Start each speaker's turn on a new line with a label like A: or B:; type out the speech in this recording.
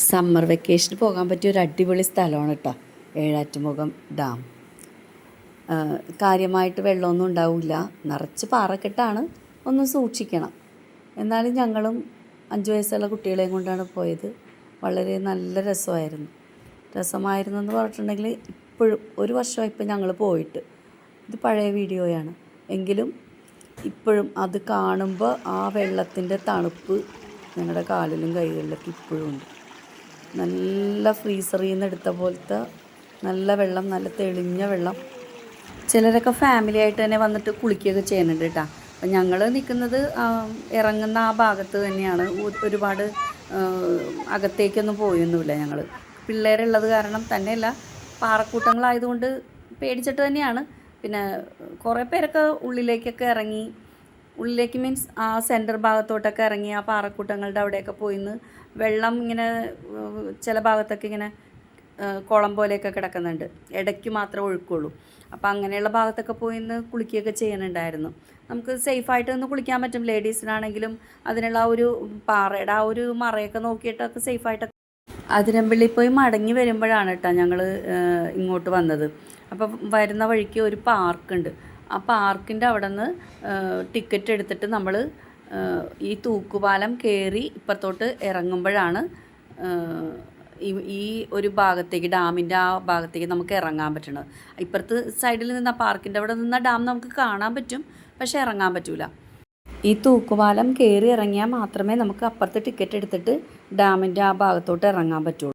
A: Summer വെക്കേഷന് പോകാൻ പറ്റിയ ഒരു അടിപൊളി സ്ഥലമാണ് കേട്ടോ ഏഴാറ്റുമുഖം ഡാം. കാര്യമായിട്ട് വെള്ളമൊന്നും ഉണ്ടാവില്ല, നിറച്ച് പാറക്കെട്ടാണ്, ഒന്ന് സൂക്ഷിക്കണം. എന്നാലും ഞങ്ങളും 5 വയസ്സുള്ള കുട്ടികളെയും കൊണ്ടാണ് പോയത്. വളരെ നല്ല രസമായിരുന്നു എന്ന് പറഞ്ഞിട്ടുണ്ടെങ്കിൽ ഇപ്പോഴും 1 വർഷമായി ഇപ്പം ഞങ്ങൾ പോയിട്ട്. ഇത് പഴയ വീഡിയോയാണ് എങ്കിലും ഇപ്പോഴും അത് കാണുമ്പോൾ ആ വെള്ളത്തിൻ്റെ തണുപ്പ് ഞങ്ങളുടെ കാലിലും കൈകളിലൊക്കെ ഇപ്പോഴും ഉണ്ട്. നല്ല ഫ്രീസറിൽ നിന്ന് എടുത്ത പോലത്തെ നല്ല വെള്ളം, നല്ല തെളിഞ്ഞ വെള്ളം. ചിലരൊക്കെ ഫാമിലി ആയിട്ട് തന്നെ വന്നിട്ട് കുളിക്കുകയൊക്കെ ചെയ്യുന്നുണ്ട് കേട്ടോ. അപ്പം ഞങ്ങൾ നിൽക്കുന്നത് ഇറങ്ങുന്ന ആ ഭാഗത്ത് തന്നെയാണ്. ഒരുപാട് അകത്തേക്കൊന്നും പോയൊന്നുമില്ല ഞങ്ങൾ. പിള്ളേരുള്ളത് കാരണം തന്നെയല്ല, പാറക്കൂട്ടങ്ങളായതുകൊണ്ട് പേടിച്ചിട്ട് തന്നെയാണ്. പിന്നെ കുറേ പേരൊക്കെ ഉള്ളിലേക്കൊക്കെ ഇറങ്ങി, ഉള്ളിലേക്ക് മീൻസ് ആ സെൻറ്റർ ഭാഗത്തോട്ടൊക്കെ ഇറങ്ങി ആ പാറക്കൂട്ടങ്ങളുടെ അവിടെയൊക്കെ പോയിന്ന് വെള്ളം ഇങ്ങനെ ചില ഭാഗത്തൊക്കെ ഇങ്ങനെ കുളം പോലെയൊക്കെ കിടക്കുന്നുണ്ട്, ഇടയ്ക്ക് മാത്രമേ ഒഴുക്കുള്ളൂ. അപ്പോൾ അങ്ങനെയുള്ള ഭാഗത്തൊക്കെ പോയിന്ന് കുളിക്കുകയൊക്കെ ചെയ്യുന്നുണ്ടായിരുന്നു. നമുക്ക് സേഫായിട്ട് നിന്ന് കുളിക്കാൻ പറ്റും. ലേഡീസിനാണെങ്കിലും അതിനുള്ള ആ ഒരു പാറയുടെ ആ ഒരു മറയൊക്കെ നോക്കിയിട്ടൊക്കെ സേഫായിട്ടൊക്കെ. അതിരമ്പള്ളി പോയി മടങ്ങി വരുമ്പോഴാണ് കേട്ടോ ഞങ്ങൾ ഇങ്ങോട്ട് വന്നത്. അപ്പോൾ വരുന്ന വഴിക്ക് ഒരു പാർക്കുണ്ട്. ആ പാർക്കിൻ്റെ അവിടെ നിന്ന് ടിക്കറ്റ് എടുത്തിട്ട് നമ്മൾ ഈ തൂക്കുപാലം കയറി ഇപ്പുറത്തോട്ട് ഇറങ്ങുമ്പോഴാണ് ഈ ഒരു ഭാഗത്തേക്ക്, ഡാമിൻ്റെ ആ ഭാഗത്തേക്ക് നമുക്ക് ഇറങ്ങാൻ പറ്റണത്. ഇപ്പുറത്ത് സൈഡിൽ നിന്ന് പാർക്കിൻ്റെ അവിടെ നിന്ന് ഡാം നമുക്ക് കാണാൻ പറ്റും, പക്ഷേ ഇറങ്ങാൻ പറ്റില്ല. ഈ തൂക്കുപാലം കയറി ഇറങ്ങിയാൽ മാത്രമേ നമുക്ക് അപ്പുറത്ത് ടിക്കറ്റ് എടുത്തിട്ട് ഡാമിൻ്റെ ആ ഭാഗത്തോട്ട് ഇറങ്ങാൻ പറ്റുള്ളൂ.